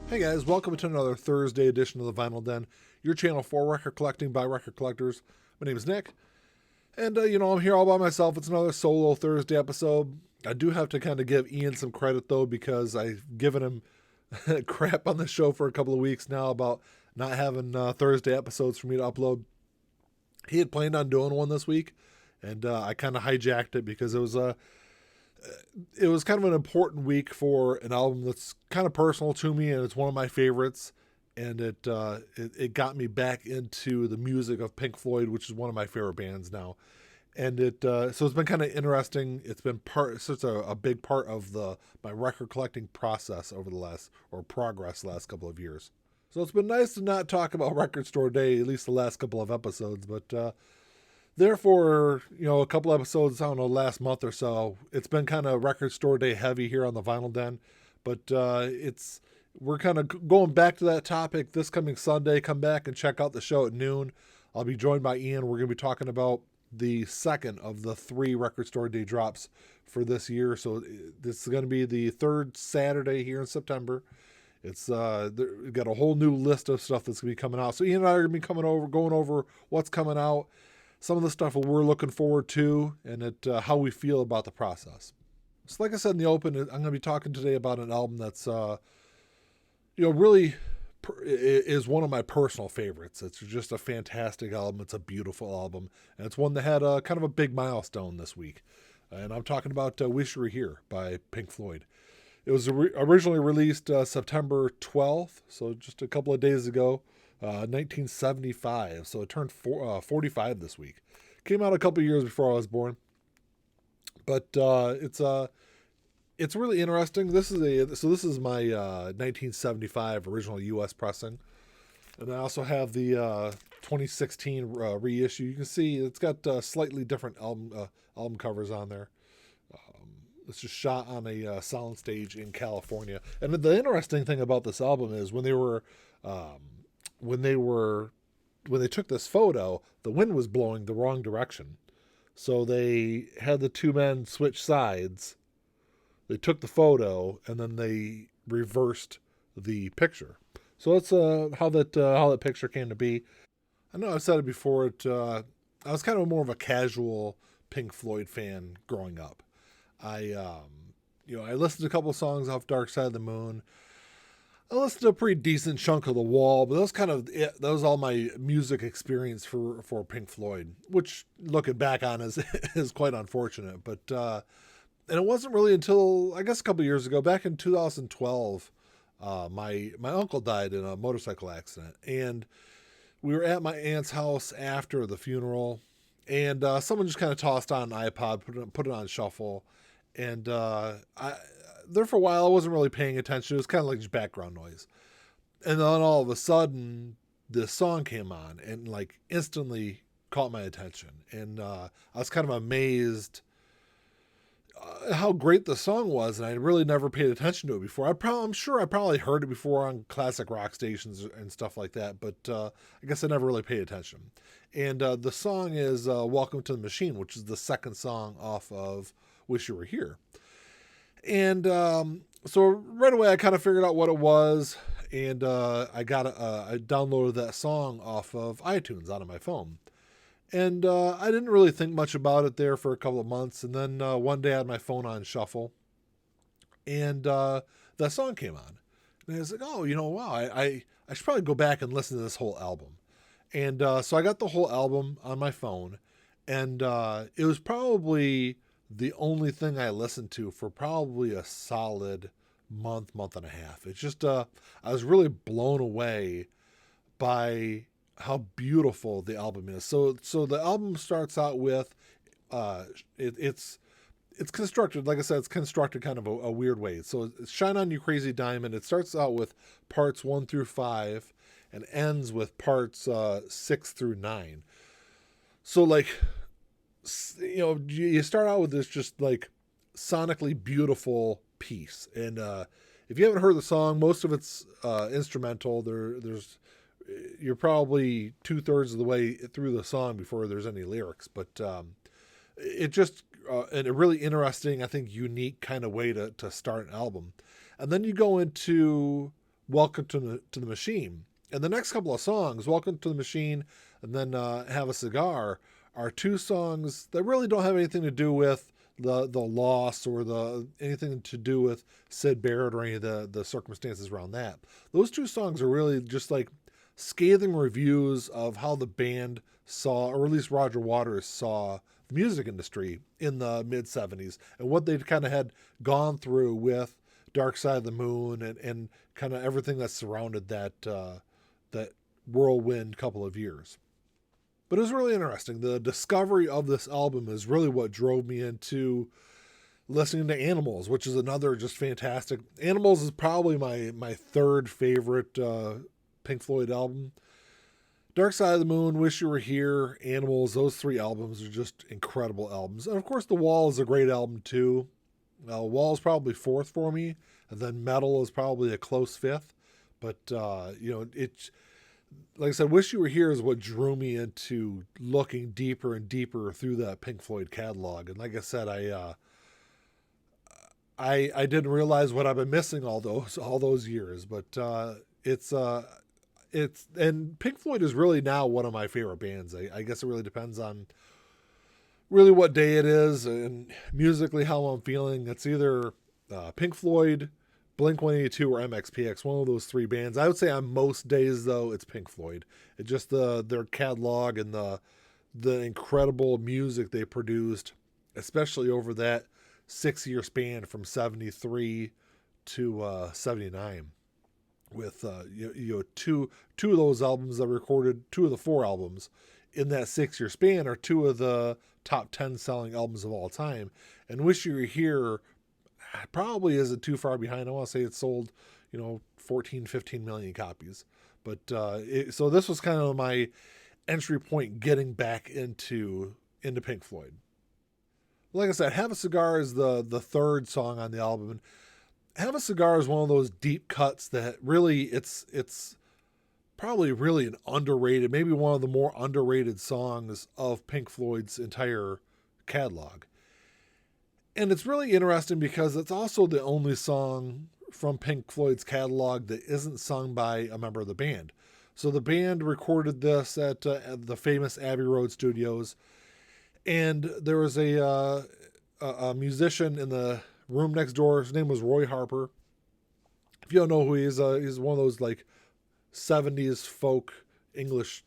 Hey guys, welcome to another Thursday edition of the Vinyl Den, your channel for record collecting by record collectors. My name is Nick, and I'm here all by myself. It's another solo Thursday episode. I do have to kind of give Ian some credit though, because I've given him crap on the show for a couple of weeks now about not having Thursday episodes for me to upload. He had planned on doing one this week, and I kind of hijacked it because it was kind of an important week for an album that's kind of personal to me, and it's one of my favorites. And it got me back into the music of Pink Floyd, which is one of my favorite bands now. And so it's been kind of interesting. It's been such a big part of my record collecting process over the last couple of years. So it's been nice to not talk about Record Store Day, at least the last couple of episodes, but therefore, a couple episodes, I don't know, last month or so, it's been kind of Record Store Day heavy here on the Vinyl Den. But we're kind of going back to that topic this coming Sunday. Come back and check out the show at noon. I'll be joined by Ian. We're going to be talking about the second of the 3 Record Store Day drops for this year. So this is going to be the third Saturday here in September. We've got a whole new list of stuff that's going to be coming out. So Ian and I are going to be going over what's coming out, some of the stuff we're looking forward to, and how we feel about the process. So like I said in the open, I'm going to be talking today about an album that's, really is one of my personal favorites. It's just a fantastic album. It's a beautiful album, and it's one that had a kind of a big milestone this week. And I'm talking about Wish You Were Here by Pink Floyd. It was originally released September 12th, so just a couple of days ago, 1975. So it turned 45 this week. Came out a couple of years before I was born, but it's really interesting. This is my 1975 original U.S. pressing, and I also have the 2016 reissue. You can see it's got slightly different album covers on there. It's just shot on a soundstage in California. And the interesting thing about this album is when they took this photo, the wind was blowing the wrong direction. So they had the two men switch sides. They took the photo and then they reversed the picture. So that's how that picture came to be. I know I've said it before. I was kind of more of a casual Pink Floyd fan growing up. I listened to a couple of songs off Dark Side of the Moon. I listened to a pretty decent chunk of The Wall, but that was all my music experience for Pink Floyd, which looking back on is quite unfortunate. But and it wasn't really until I guess a couple of years ago, back in 2012, my uncle died in a motorcycle accident, and we were at my aunt's house after the funeral, and someone just kind of tossed on an iPod, put it on shuffle. And there for a while, I wasn't really paying attention. It was kind of like just background noise. And then all of a sudden, this song came on and like instantly caught my attention. And I was kind of amazed how great the song was. And I really never paid attention to it before. I'm sure I probably heard it before on classic rock stations and stuff like that. But I guess I never really paid attention. And the song is Welcome to the Machine, which is the second song off of Wish You Were Here. And so right away I kind of figured out what it was, and I downloaded that song off of iTunes out of my phone. And I didn't really think much about it there for a couple of months, and then one day I had my phone on shuffle, and that song came on. And I was like, oh, wow, I should probably go back and listen to this whole album. And so I got the whole album on my phone, and it was probably the only thing I listened to for probably a solid month and a half. It's just, I was really blown away by how beautiful the album is. So the album starts out with, it's constructed, like I said, it's constructed kind of a weird way. So it's Shine On You Crazy Diamond. It starts out with parts 1 through 5 and ends with parts 6 through 9. So like, you start out with this just like sonically beautiful piece, and if you haven't heard the song, most of it's instrumental. You're probably 2/3 of the way through the song before there's any lyrics, but it just and a really interesting, I think, unique kind of way to start an album. And then you go into Welcome to the Machine. And the next couple of songs, Welcome to the Machine and then Have a Cigar, are two songs that really don't have anything to do with the loss or the anything to do with Sid Barrett or any of the circumstances around that. Those two songs are really just like scathing reviews of how the band saw, or at least Roger Waters saw, the music industry in the mid 70s and what they kind of had gone through with Dark Side of the Moon and kind of everything that surrounded that whirlwind couple of years. But it was really interesting. The discovery of this album is really what drove me into listening to Animals, which is another just fantastic. Animals is probably my third favorite Pink Floyd album. Dark Side of the Moon, Wish You Were Here, Animals, those three albums are just incredible albums. And of course, The Wall is a great album too. Wall is probably fourth for me, and then Metal is probably a close fifth. But, it's like I said, Wish You Were Here is what drew me into looking deeper and deeper through that Pink Floyd catalog. And like I said, I didn't realize what I've been missing all those years, but it's and Pink Floyd is really now one of my favorite bands. I guess it really depends on really what day it is and musically how I'm feeling. It's either Pink Floyd, Blink-182, or MXPX, one of those three bands. I would say on most days, though, it's Pink Floyd. It's just their catalog and the incredible music they produced, especially over that 6-year span from 73 to 79. With two of those albums that recorded, two of the four albums in that 6-year span are two of the top 10 selling albums of all time. And Wish You Were Here probably isn't too far behind. I want to say it sold 14, 15 million copies. But so this was kind of my entry point getting back into Pink Floyd. Like I said, Have a Cigar is the third song on the album. And Have a Cigar is one of those deep cuts that really it's probably really an underrated, maybe one of the more underrated songs of Pink Floyd's entire catalog. And it's really interesting because it's also the only song from Pink Floyd's catalog that isn't sung by a member of the band. So the band recorded this at the famous Abbey Road Studios, and there was a musician in the room next door. His name was Roy Harper. If you don't know who he is, he's one of those like 70s folk English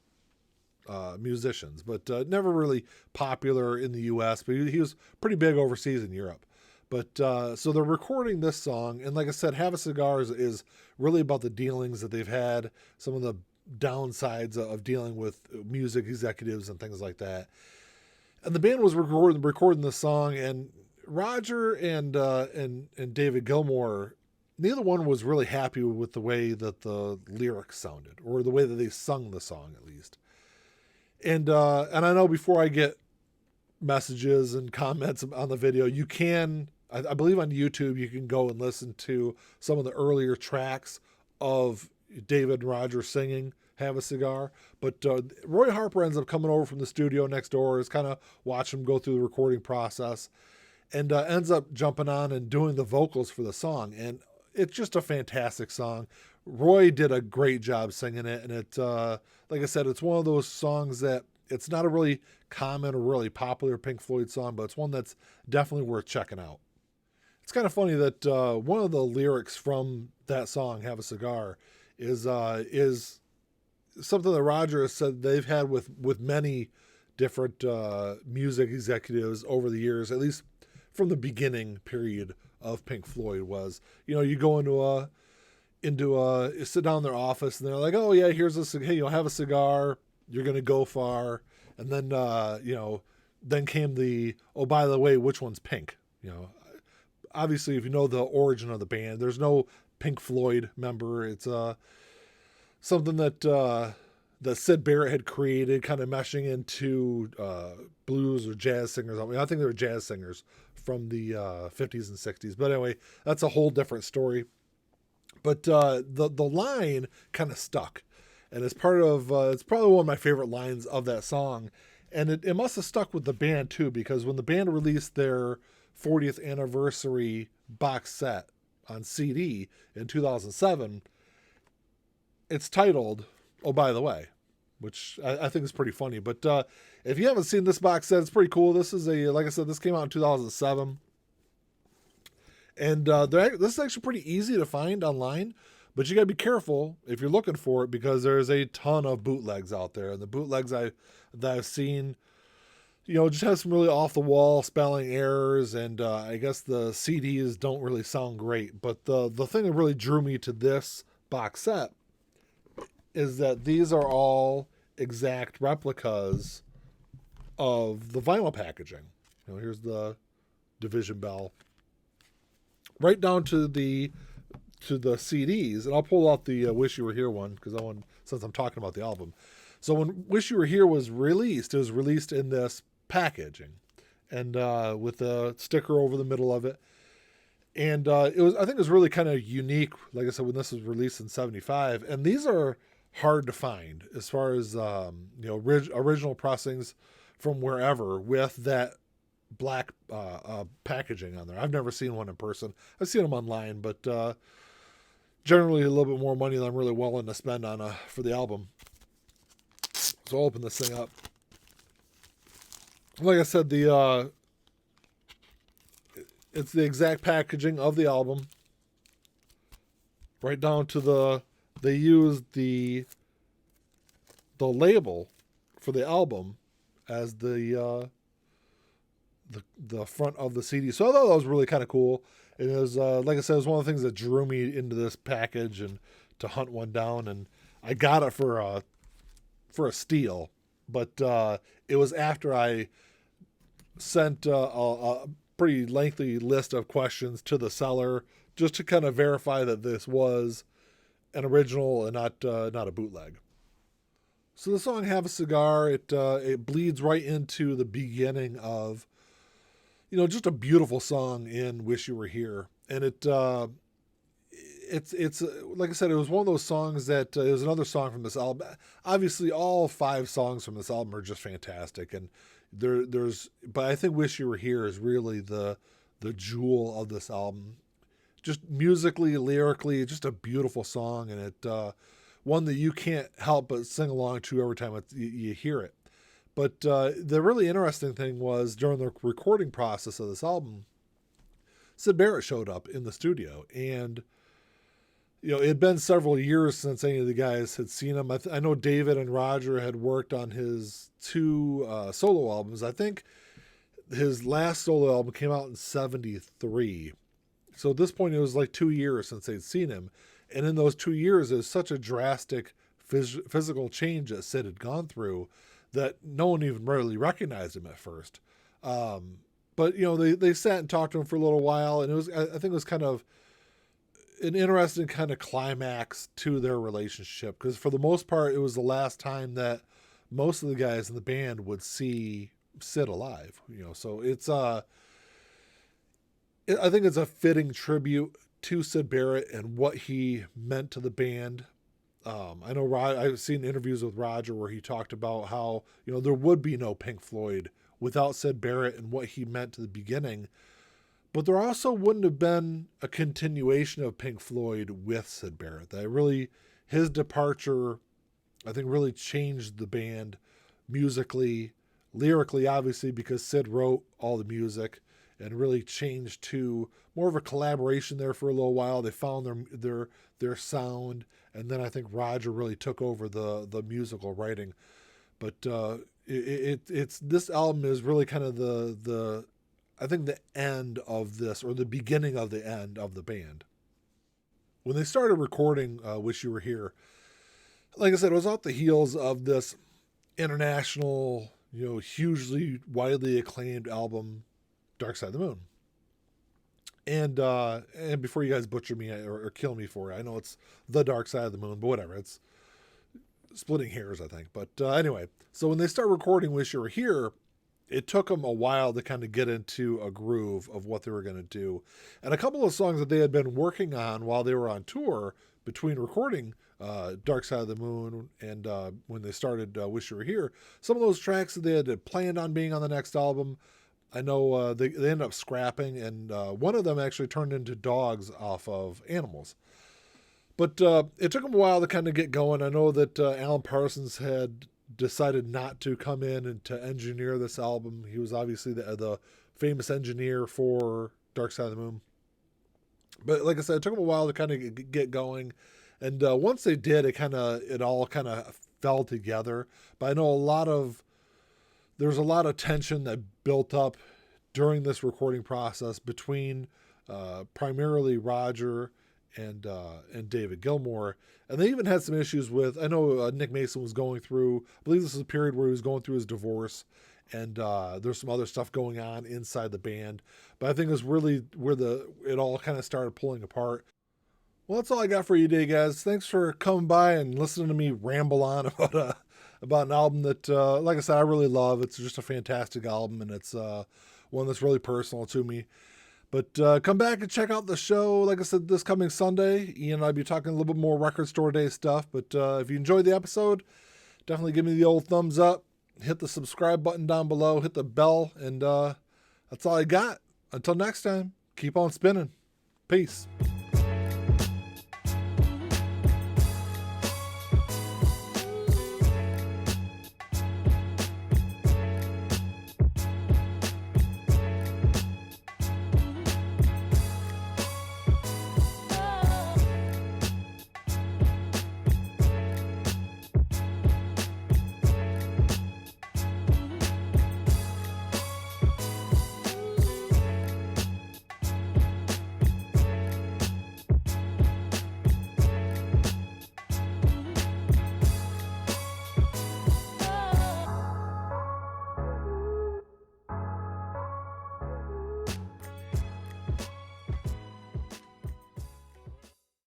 musicians, but never really popular in the U.S., but he was pretty big overseas in Europe. But so they're recording this song, and like I said, Have a Cigar is really about the dealings that they've had, some of the downsides of dealing with music executives and things like that. And the band was recording the song, and Roger and David Gilmour, neither one was really happy with the way that the lyrics sounded, or the way that they sung the song, at least. And I know before I get messages and comments on the video, you can, I believe on YouTube, you can go and listen to some of the earlier tracks of David and Roger singing Have a Cigar. But Roy Harper ends up coming over from the studio next door, is kind of watching him go through the recording process, and ends up jumping on and doing the vocals for the song. And it's just a fantastic song. Roy did a great job singing it, and it, like I said, it's one of those songs that it's not a really common or really popular Pink Floyd song, but it's one that's definitely worth checking out. It's kind of funny that one of the lyrics from that song, Have a Cigar, is something that Roger has said they've had with many different music executives over the years, at least from the beginning period of Pink Floyd. Was, you go sit down in their office and they're like, oh yeah, here's have a cigar, you're gonna go far. And then then came the, oh, by the way, which one's pink? Obviously if you know the origin of the band, there's no Pink Floyd member. It's something that Sid Barrett had created, kind of meshing into blues or jazz singers. I mean, I think they were jazz singers from the 50s and 60s. But anyway, that's a whole different story. But the line kind of stuck, and it's part of it's probably one of my favorite lines of that song, and it must have stuck with the band too, because when the band released their 40th anniversary box set on CD in 2007, it's titled "Oh, by the way," which I think is pretty funny. But if you haven't seen this box set, it's pretty cool. This is like I said, this came out in 2007, and this is actually pretty easy to find online. But you got to be careful if you're looking for it because there's a ton of bootlegs out there, and the bootlegs that I've seen, just have some really off the wall spelling errors, and I guess the CDs don't really sound great. But the thing that really drew me to this box set is that these are all exact replicas of the vinyl packaging. Here's the division bell, right down to the CDs, and I'll pull out the "Wish You Were Here" one because since I'm talking about the album. So when "Wish You Were Here" was released, it was released in this packaging, and with a sticker over the middle of it, and I think it was really kind of unique. Like I said, when this was released in '75, and these are hard to find as far as original pressings from wherever with that black packaging on there. I've never seen one in person. I've seen them online, but generally a little bit more money than I'm really willing to spend on for the album. So I'll open this thing up. Like I said, it's the exact packaging of the album, right down to they used the label for the album as the front of the CD. So I thought that was really kind of cool. And it was, like I said, it was one of the things that drew me into this package and to hunt one down. And I got it for a steal, but it was after I sent a pretty lengthy list of questions to the seller just to kind of verify that this was an original and not a bootleg. So the song "Have a Cigar," it bleeds right into the beginning of, just a beautiful song in "Wish You Were Here," and it's like I said, it was one of those songs that it was another song from this album. Obviously, all 5 songs from this album are just fantastic, and but I think "Wish You Were Here" is really the jewel of this album. Just musically, lyrically, just a beautiful song, and it one that you can't help but sing along to every time you hear it. But the really interesting thing was during the recording process of this album, Syd Barrett showed up in the studio, and it had been several years since any of the guys had seen him. I know David and Roger had worked on his 2 solo albums. I think his last solo album came out in '73. So at this point, it was like 2 years since they'd seen him. And in those 2 years, it was such a drastic physical change that Syd had gone through that no one even really recognized him at first. But, they sat and talked to him for a little while, and I think it was kind of an interesting kind of climax to their relationship, because for the most part, it was the last time that most of the guys in the band would see Syd alive. So it's I think it's a fitting tribute to Syd Barrett and what he meant to the band. I know I've seen interviews with Roger where he talked about how there would be no Pink Floyd without Syd Barrett and what he meant to the beginning, but there also wouldn't have been a continuation of Pink Floyd with Syd Barrett. His departure, I think, really changed the band musically, lyrically, obviously, because Syd wrote all the music, and really changed to more of a collaboration there for a little while. They found their sound, and then I think Roger really took over the musical writing. But it's this album is really kind of the I think the end of this, or the beginning of the end of the band. When they started recording "Wish You Were Here," like I said, it was off the heels of this international, hugely widely acclaimed album, "Dark Side of the Moon." And before you guys butcher me or kill me for it, I know it's "The Dark Side of the Moon," but whatever. It's splitting hairs, I think. But anyway, so when they start recording "Wish You Were Here," it took them a while to kind of get into a groove of what they were going to do. And a couple of songs that they had been working on while they were on tour between recording Dark Side of the Moon and when they started "Wish You Were Here," some of those tracks that they had planned on being on the next album, I know they ended up scrapping, and one of them actually turned into "Dogs" off of Animals. But it took him a while to kind of get going. I know that Alan Parsons had decided not to come in and to engineer this album. He was obviously the famous engineer for Dark Side of the Moon. But like I said, it took them a while to kind of get going, and once they did, it all kind of fell together. But I know there was a lot of tension that built up during this recording process between primarily Roger and David Gilmour, and they even had some issues with. I know Nick Mason was going through. I believe this is a period where he was going through his divorce, and there's some other stuff going on inside the band. But I think it was really where it all kind of started pulling apart. Well, that's all I got for you today, guys. Thanks for coming by and listening to me ramble on about an album that, like I said, I really love. It's just a fantastic album, and it's one that's really personal to me. But come back and check out the show. Like I said, this coming Sunday, Ian and I'll be talking a little bit more Record Store Day stuff. But if you enjoyed the episode, definitely give me the old thumbs up. Hit the subscribe button down below. Hit the bell. And that's all I got. Until next time, keep on spinning. Peace.